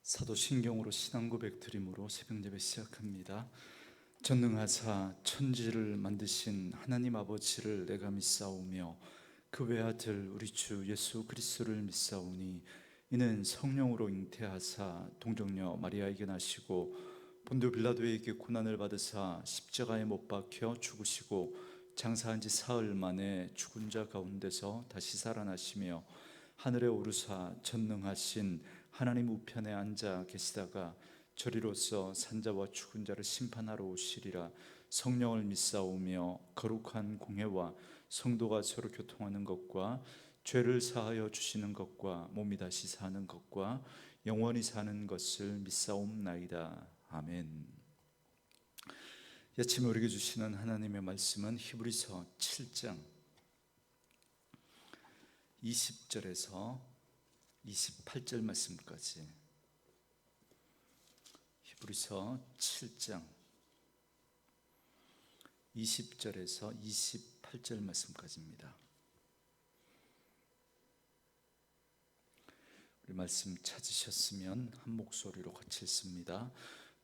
사도신경으로 신앙 고백 드림으로 새벽 예배 시작합니다. 전능하사 천지를 만드신 하나님 아버지를 내가 믿사오며 그 외아들 우리 주 예수 그리스도를 믿사오니 이는 성령으로 잉태하사 동정녀 마리아에게 나시고 본dio 빌라도에게 고난을 받으사 십자가에 못 박혀 죽으시고 장사한 지 사흘 만에 죽은 자 가운데서 다시 살아나시며 하늘에 오르사 전능하신 하나님 우편에 앉아 계시다가 저리로서 산자와 죽은 자를 심판하러 오시리라. 성령을 믿사오며 거룩한 공회와 성도가 서로 교통하는 것과 죄를 사하여 주시는 것과 몸이 다시 사는 것과 영원히 사는 것을 믿사옵나이다. 아멘. 이 아침에 우리에게 주시는 하나님의 말씀은 히브리서 7장 20절에서 28절 말씀까지, 히브리서 7장 20절에서 28절 말씀까지입니다. 우리 말씀 찾으셨으면 한 목소리로 같이 읽습니다.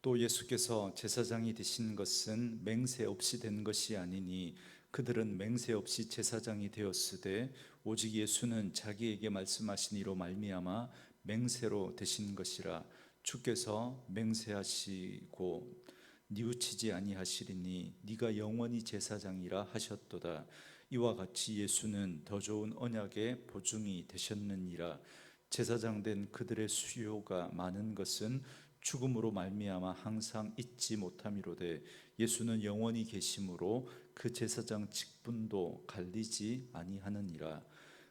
또 예수께서 제사장이 되신 것은 맹세 없이 된 것이 아니니 그들은 맹세 없이 제사장이 되었으되 오직 예수는 자기에게 말씀하신 이로 말미암아 맹세로 되신 것이라. 주께서 맹세하시고 뉘우치지 아니하시리니 네가 영원히 제사장이라 하셨도다. 이와 같이 예수는 더 좋은 언약의 보증이 되셨느니라. 제사장 된 그들의 수요가 많은 것은 죽음으로 말미암아 항상 잊지 못함이로되 예수는 영원히 계심으로 그 제사장 직분도 갈리지 아니하느니라.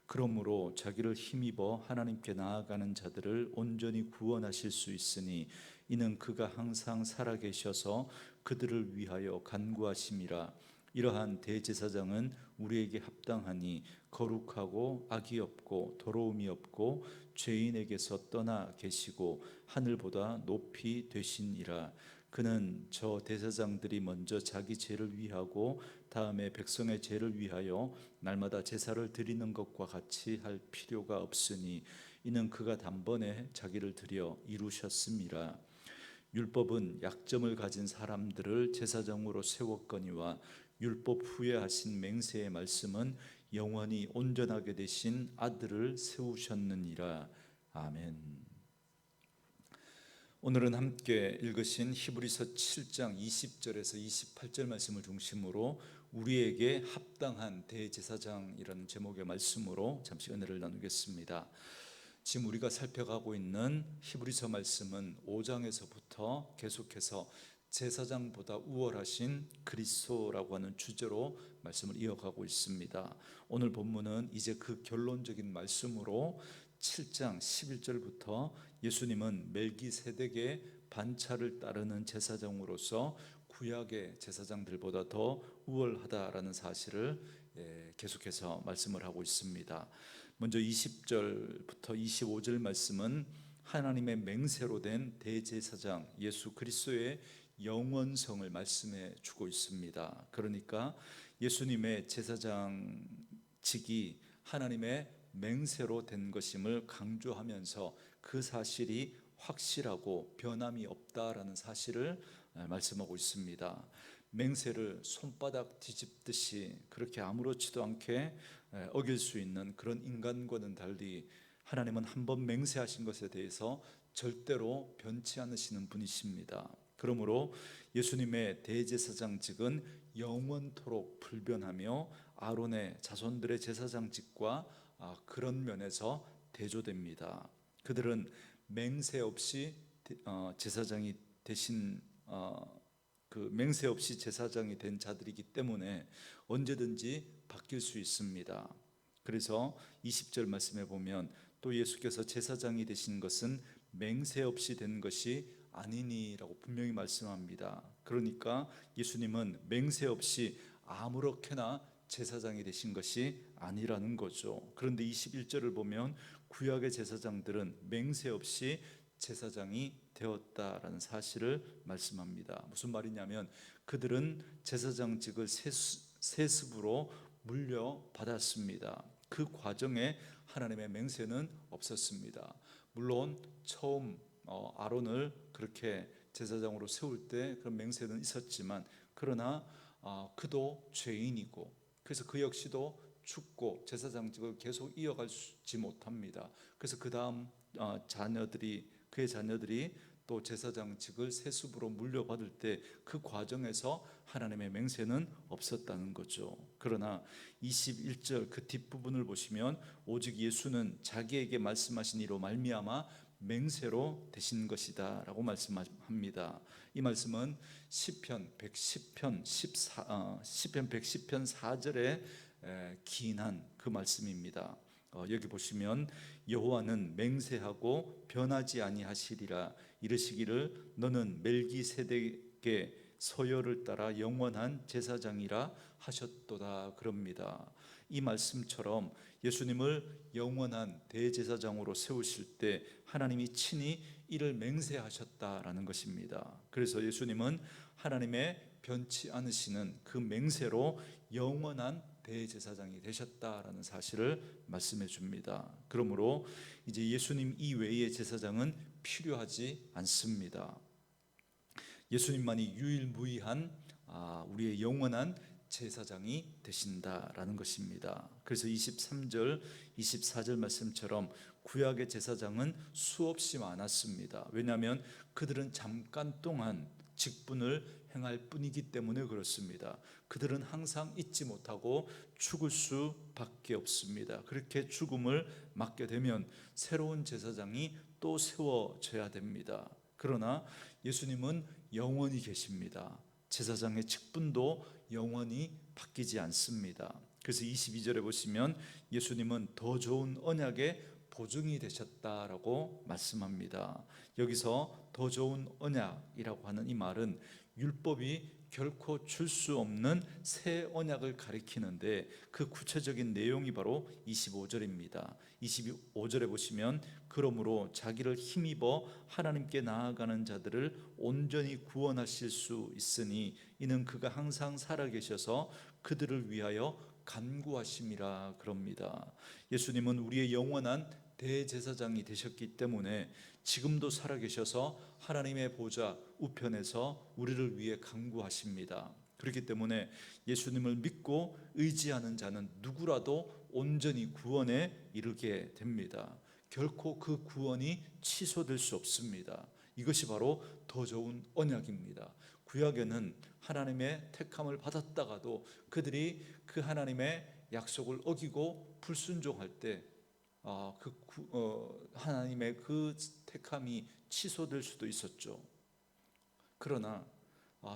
그러므로 자기를 힘입어 하나님께 나아가는 자들을 온전히 구원하실 수 있으니 이는 그가 항상 살아계셔서 그들을 위하여 간구하심이라. 이러한 대제사장은 우리에게 합당하니 거룩하고 악이 없고 더러움이 없고 죄인에게서 떠나 계시고 하늘보다 높이 되시니라. 그는 저 대제사장들이 먼저 자기 죄를 위하고 다음에 백성의 죄를 위하여 날마다 제사를 드리는 것과 같이 할 필요가 없으니 이는 그가 단번에 자기를 드려 이루셨음이라. 율법은 약점을 가진 사람들을 제사장으로 세웠거니와 율법 후에 하신 맹세의 말씀은 영원히 온전하게 되신 아들을 세우셨느니라. 아멘. 오늘은 함께 읽으신 히브리서 7장 20절에서 28절 말씀을 중심으로 우리에게 합당한 대제사장이라는 제목의 말씀으로 잠시 은혜를 나누겠습니다. 지금 우리가 살펴가고 있는 히브리서 말씀은 5장에서부터 계속해서 제사장보다 우월하신 그리스도라고 하는 주제로 말씀을 이어가고 있습니다. 오늘 본문은 이제 그 결론적인 말씀으로 7장 11절부터 예수님은 멜기세덱의 반차를 따르는 제사장으로서 구약의 제사장들보다 더 우월하다라는 사실을 계속해서 말씀을 하고 있습니다. 먼저 20절부터 25절 말씀은 하나님의 맹세로 된 대제사장 예수 그리스도의 영원성을 말씀해 주고 있습니다. 그러니까 예수님의 제사장직이 하나님의 맹세로 된 것임을 강조하면서 그 사실이 확실하고 변함이 없다라는 사실을 말씀하고 있습니다. 맹세를 손바닥 뒤집듯이 그렇게 아무렇지도 않게 어길 수 있는 그런 인간과는 달리 하나님은 한번 맹세하신 것에 대해서 절대로 변치 않으시는 분이십니다. 그러므로 예수님의 대제사장직은 영원토록 불변하며 아론의 자손들의 제사장직과 그런 면에서 대조됩니다. 그들은 맹세 없이 제사장이 되신 그 맹세 없이 제사장이 된 자들이기 때문에 언제든지 바뀔 수 있습니다. 그래서 20절 말씀에 보면 또 예수께서 제사장이 되신 것은 맹세 없이 된 것이 아니니라고 분명히 말씀합니다. 그러니까 예수님은 맹세 없이 아무렇게나 제사장이 되신 것이 아니라는 거죠. 그런데 21절을 보면 구약의 제사장들은 맹세 없이 제사장이 되었다라는 사실을 말씀합니다. 무슨 말이냐면 그들은 제사장직을 세습으로 물려받았습니다. 그 과정에 하나님의 맹세는 없었습니다. 물론 처음 아론을 그렇게 제사장으로 세울 때 그런 맹세는 있었지만, 그러나 그도 죄인이고, 그래서 그 역시도 죽고 제사장직을 계속 이어가지 못합니다. 그래서 그 다음 그의 자녀들이 또 제사장직을 세습으로 물려받을 때 그 과정에서 하나님의 맹세는 없었다는 거죠. 그러나 21절 그 뒷부분을 보시면 오직 예수는 자기에게 말씀하신 이로 말미암아 맹세로 되신 것이다 라고 말씀합니다. 이 말씀은 시편 110편 4절에 기인한 그 말씀입니다. 여기 보시면 여호와는 맹세하고 변하지 아니하시리라 이르시기를 너는 멜기세덱의 서열을 따라 영원한 제사장이라 하셨도다 그럽니다. 이 말씀처럼 예수님을 영원한 대제사장으로 세우실 때 하나님이 친히 이를 맹세하셨다라는 것입니다. 그래서 예수님은 하나님의 변치 않으시는 그 맹세로 영원한 대제사장이 되셨다라는 사실을 말씀해 줍니다. 그러므로 이제 예수님 이외의 제사장은 필요하지 않습니다. 예수님만이 유일무이한 우리의 영원한 제사장이 되신다라는 것입니다. 그래서 23절, 24절 말씀처럼 구약의 제사장은 수없이 많았습니다. 왜냐하면 그들은 잠깐 동안 직분을 행할 뿐이기 때문에 그렇습니다. 그들은 항상 잊지 못하고 죽을 수밖에 없습니다. 그렇게 죽음을 맞게 되면 새로운 제사장이 또 세워져야 됩니다. 그러나 예수님은 영원히 계십니다. 제사장의 직분도 영원히 바뀌지 않습니다. 그래서 22절에 보시면 예수님은 더 좋은 언약의 보증이 되셨다라고 말씀합니다. 여기서 더 좋은 언약이라고 하는 이 말은 율법이 결코 줄 수 없는 새 언약을 가리키는데 그 구체적인 내용이 바로 25절입니다. 25절에 보시면 그러므로 자기를 힘입어 하나님께 나아가는 자들을 온전히 구원하실 수 있으니 이는 그가 항상 살아계셔서 그들을 위하여 간구하심이라 그럽니다. 예수님은 우리의 영원한 대제사장이 되셨기 때문에 지금도 살아계셔서 하나님의 보좌 우편에서 우리를 위해 간구하십니다. 그렇기 때문에 예수님을 믿고 의지하는 자는 누구라도 온전히 구원에 이르게 됩니다. 결코 그 구원이 취소될 수 없습니다. 이것이 바로 더 좋은 언약입니다. 구약에는 하나님의 택함을 받았다가도 그들이 그 하나님의 약속을 어기고 불순종할 때 하나님의 그 택함이 취소될 수도 있었죠. 그러나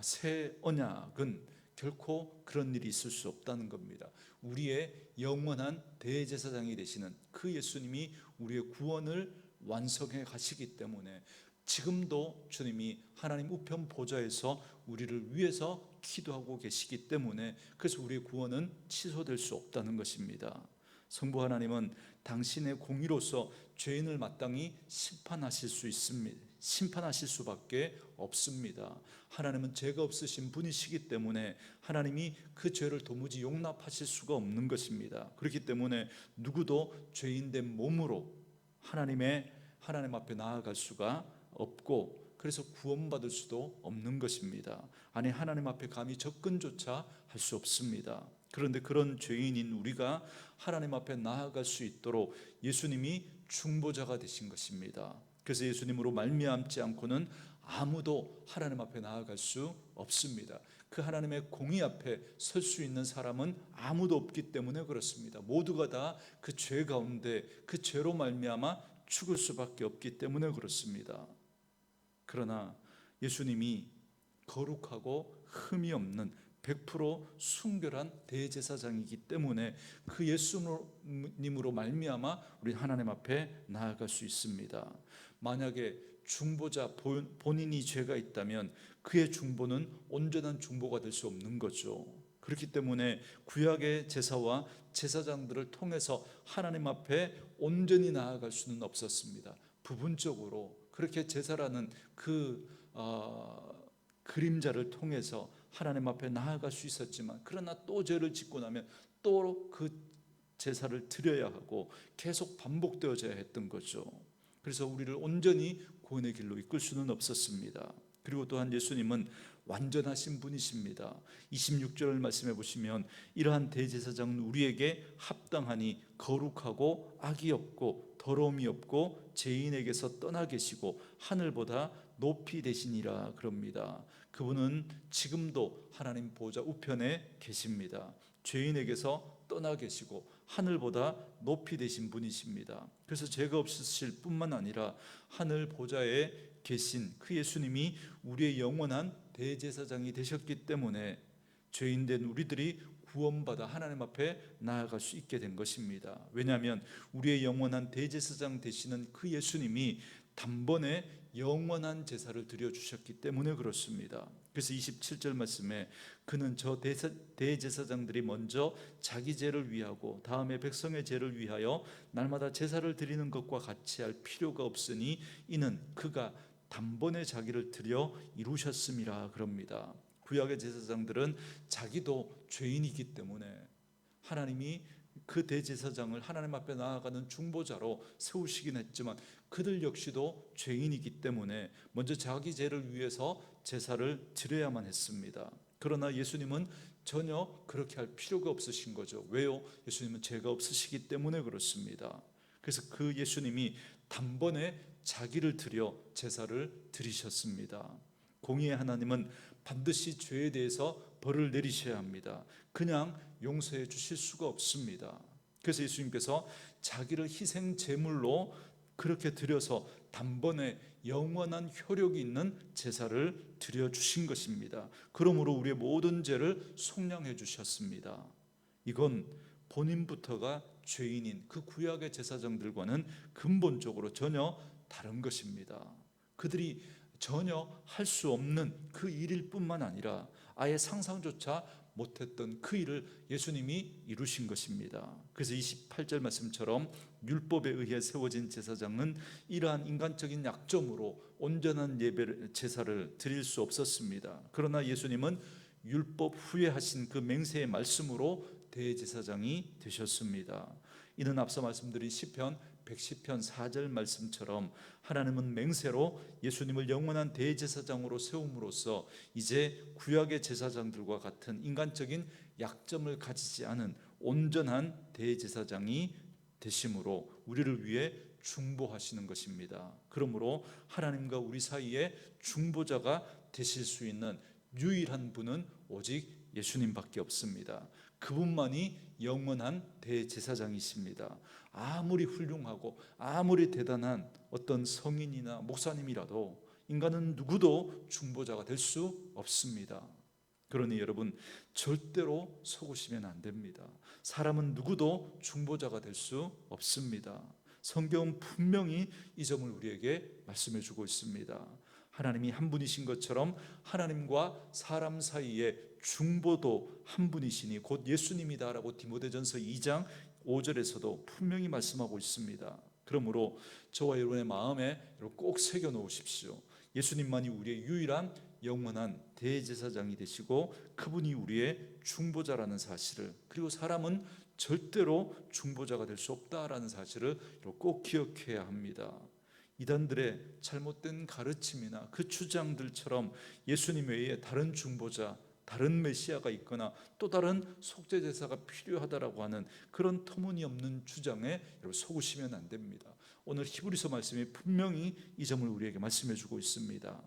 새 언약은 결코 그런 일이 있을 수 없다는 겁니다. 우리의 영원한 대제사장이 되시는 그 예수님이 우리의 구원을 완성해 가시기 때문에 지금도 주님이 하나님 우편 보좌에서 우리를 위해서 기도하고 계시기 때문에 그래서 우리의 구원은 취소될 수 없다는 것입니다. 성부 하나님은 당신의 공의로서 죄인을 마땅히 심판하실 수 있습니다. 심판하실 수밖에 없습니다. 하나님은 죄가 없으신 분이시기 때문에 하나님이 그 죄를 도무지 용납하실 수가 없는 것입니다. 그렇기 때문에 누구도 죄인된 몸으로 하나님 앞에 나아갈 수가 없고 그래서 구원받을 수도 없는 것입니다. 아니 하나님 앞에 감히 접근조차 할 수 없습니다. 그런데 그런 죄인인 우리가 하나님 앞에 나아갈 수 있도록 예수님이 중보자가 되신 것입니다. 그래서 예수님으로 말미암지 않고는 아무도 하나님 앞에 나아갈 수 없습니다. 그 하나님의 공의 앞에 설 수 있는 사람은 아무도 없기 때문에 그렇습니다. 모두가 다 그 죄 가운데 그 죄로 말미암아 죽을 수밖에 없기 때문에 그렇습니다. 그러나 예수님이 거룩하고 흠이 없는 100% 순결한 대제사장이기 때문에 그 예수님으로 말미암아 우리 하나님 앞에 나아갈 수 있습니다. 만약에 중보자 본인이 죄가 있다면 그의 중보는 온전한 중보가 될 수 없는 거죠. 그렇기 때문에 구약의 제사와 제사장들을 통해서 하나님 앞에 온전히 나아갈 수는 없었습니다. 부분적으로 그렇게 제사라는 그 그림자를 통해서 하나님 앞에 나아갈 수 있었지만 그러나 또 죄를 짓고 나면 또 그 제사를 드려야 하고 계속 반복되어져야 했던 거죠. 그래서 우리를 온전히 구원의 길로 이끌 수는 없었습니다. 그리고 또한 예수님은 완전하신 분이십니다. 26절 말씀해 보시면 이러한 대제사장은 우리에게 합당하니 거룩하고 악이 없고 더러움이 없고 죄인에게서 떠나 계시고 하늘보다 높이 되시니라 그럽니다. 그분은 지금도 하나님 보좌 우편에 계십니다. 죄인에게서 떠나 계시고 하늘보다 높이 되신 분이십니다. 그래서 죄가 없으실 뿐만 아니라 하늘 보좌에 계신 그 예수님이 우리의 영원한 대제사장이 되셨기 때문에 죄인된 우리들이 구원받아 하나님 앞에 나아갈 수 있게 된 것입니다. 왜냐하면 우리의 영원한 대제사장 되시는 그 예수님이 단번에 영원한 제사를 드려주셨기 때문에 그렇습니다. 그래서 27절 말씀에 그는 저 대제사장들이 먼저 자기 죄를 위하고 다음에 백성의 죄를 위하여 날마다 제사를 드리는 것과 같이 할 필요가 없으니 이는 그가 단번에 자기를 드려 이루셨음이라 그럽니다. 구약의 제사장들은 자기도 죄인이기 때문에 하나님이 그 대제사장을 하나님 앞에 나아가는 중보자로 세우시긴 했지만 그들 역시도 죄인이기 때문에 먼저 자기 죄를 위해서 제사를 드려야만 했습니다. 그러나 예수님은 전혀 그렇게 할 필요가 없으신 거죠. 왜요? 예수님은 죄가 없으시기 때문에 그렇습니다. 그래서 그 예수님이 단번에 자기를 드려 제사를 드리셨습니다. 공의의 하나님은 반드시 죄에 대해서 벌을 내리셔야 합니다. 그냥 용서해 주실 수가 없습니다. 그래서 예수님께서 자기를 희생 제물로 그렇게 드려서 단번에 영원한 효력이 있는 제사를 드려 주신 것입니다. 그러므로 우리의 모든 죄를 속량해 주셨습니다. 이건 본인부터가 죄인인 그 구약의 제사장들과는 근본적으로 전혀 다른 것입니다. 그들이 전혀 할 수 없는 그 일일 뿐만 아니라 아예 상상조차 못했던 그 일을 예수님이 이루신 것입니다. 그래서 28절 말씀처럼 율법에 의해 세워진 제사장은 이러한 인간적인 약점으로 온전한 예배를 제사를 드릴 수 없었습니다. 그러나 예수님은 율법 후에 하신 그 맹세의 말씀으로 대제사장이 되셨습니다. 이는 앞서 말씀드린 시편 110편 4절 말씀처럼 하나님은 맹세로 예수님을 영원한 대제사장으로 세움으로써 이제 구약의 제사장들과 같은 인간적인 약점을 가지지 않은 온전한 대제사장이 되심으로 우리를 위해 중보하시는 것입니다. 그러므로 하나님과 우리 사이에 중보자가 되실 수 있는 유일한 분은 오직 예수님밖에 없습니다. 그분만이 영원한 대제사장이십니다. 아무리 훌륭하고 아무리 대단한 어떤 성인이나 목사님이라도 인간은 누구도 중보자가 될 수 없습니다. 그러니 여러분 절대로 속으시면 안 됩니다. 사람은 누구도 중보자가 될 수 없습니다. 성경은 분명히 이 점을 우리에게 말씀해 주고 있습니다. 하나님이 한 분이신 것처럼 하나님과 사람 사이에 중보도 한 분이시니 곧 예수님이다라고 디모데전서 2장 5절에서도 분명히 말씀하고 있습니다. 그러므로 저와 여러분의 마음에 꼭 새겨 놓으십시오. 예수님만이 우리의 유일한 영원한 대제사장이 되시고 그분이 우리의 중보자라는 사실을, 그리고 사람은 절대로 중보자가 될 수 없다라는 사실을 꼭 기억해야 합니다. 이단들의 잘못된 가르침이나 그 주장들처럼 예수님 외에 다른 중보자, 다른 메시아가 있거나 또 다른 속죄제사가 필요하다라고 하는 그런 터무니없는 주장에 여러분 속으시면 안 됩니다. 오늘 히브리서 말씀이 분명히 이 점을 우리에게 말씀해 주고 있습니다.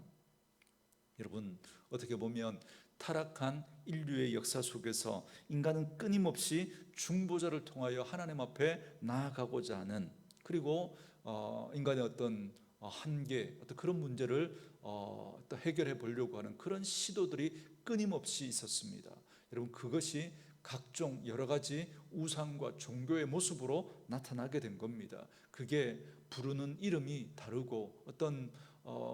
여러분 어떻게 보면 타락한 인류의 역사 속에서 인간은 끊임없이 중보자를 통하여 하나님 앞에 나아가고자 하는, 그리고 인간의 어떤 한계, 어떤 그런 문제를 또 해결해 보려고 하는 그런 시도들이 끊임없이 있었습니다. 여러분 그것이 각종 여러 가지 우상과 종교의 모습으로 나타나게 된 겁니다. 그게 부르는 이름이 다르고 어떤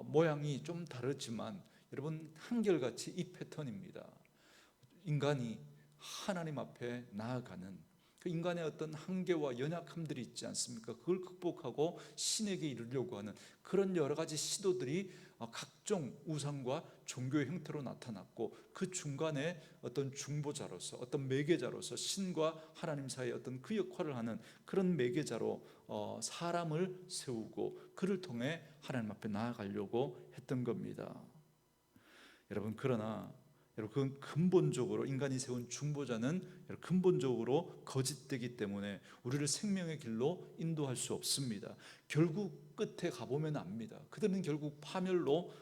모양이 좀 다르지만 여러분 한결같이 이 패턴입니다. 인간이 하나님 앞에 나아가는, 그 인간의 어떤 한계와 연약함들이 있지 않습니까? 그걸 극복하고 신에게 이르려고 하는 그런 여러 가지 시도들이 각종 우상과 종교의 형태로 나타났고, 그 중간에 어떤 중보자로서, 어떤 매개자로서 신과 하나님 사이의 어떤 그 역할을 하는 그런 매개자로 사람을 세우고 그를 통해 하나님 앞에 나아가려고 했던 겁니다. 여러분, 그러나 여러분, 근본적으로 인간이 세운 중보자는 근본적으로 거짓되기 때문에 우리를 생명의 길로 인도할 수 없습니다. 결국 끝에 가보면 압니다. 그들은 결국 파멸로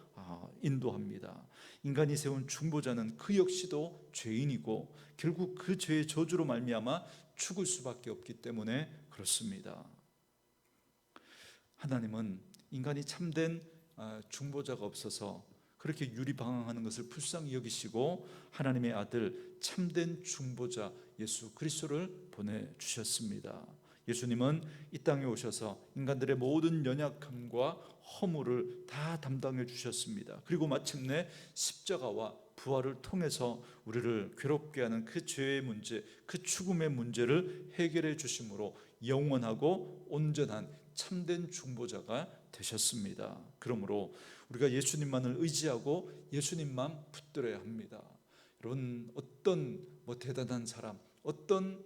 인도합니다. 인간이 세운 중보자는 그 역시도 죄인이고 결국 그 죄의 저주로 말미암아 죽을 수밖에 없기 때문에 그렇습니다. 하나님은 인간이 참된 중보자가 없어서 그렇게 유리방황하는 것을 불쌍히 여기시고 하나님의 아들 참된 중보자 예수 그리스도를 보내주셨습니다. 예수님은 이 땅에 오셔서 인간들의 모든 연약함과 허물을 다 담당해 주셨습니다. 그리고 마침내 십자가와 부활을 통해서 우리를 괴롭게 하는 그 죄의 문제, 그 죽음의 문제를 해결해 주심으로 영원하고 온전한 참된 중보자가 되셨습니다. 그러므로 우리가 예수님만을 의지하고 예수님만 붙들어야 합니다. 여러분, 어떤 대단한 사람, 어떤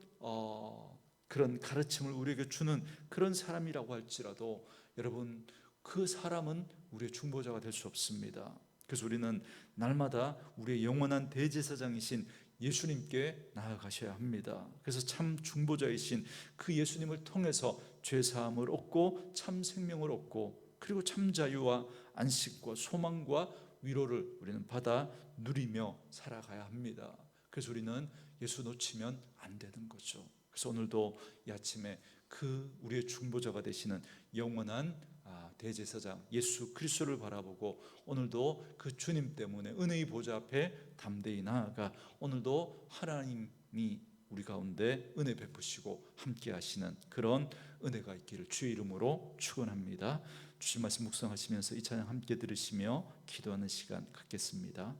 그런 가르침을 우리에게 주는 그런 사람이라고 할지라도 여러분, 그 사람은 우리의 중보자가 될 수 없습니다. 그래서 우리는 날마다 우리의 영원한 대제사장이신 예수님께 나아가셔야 합니다. 그래서 참 중보자이신 그 예수님을 통해서 죄사함을 얻고 참 생명을 얻고 그리고 참 자유와 안식과 소망과 위로를 우리는 받아 누리며 살아가야 합니다. 그래서 우리는 예수 놓치면 안 되는 거죠. 그래서 오늘도 이 아침에 그 우리의 중보자가 되시는 영원한 대제사장 예수 그리스도를 바라보고 오늘도 그 주님 때문에 은혜의 보좌 앞에 담대히 나아가 오늘도 하나님이 우리 가운데 은혜 베푸시고 함께 하시는 그런 은혜가 있기를 주의 이름으로 축원합니다. 주신 말씀 묵상하시면서 이 찬양 함께 들으시며 기도하는 시간 갖겠습니다.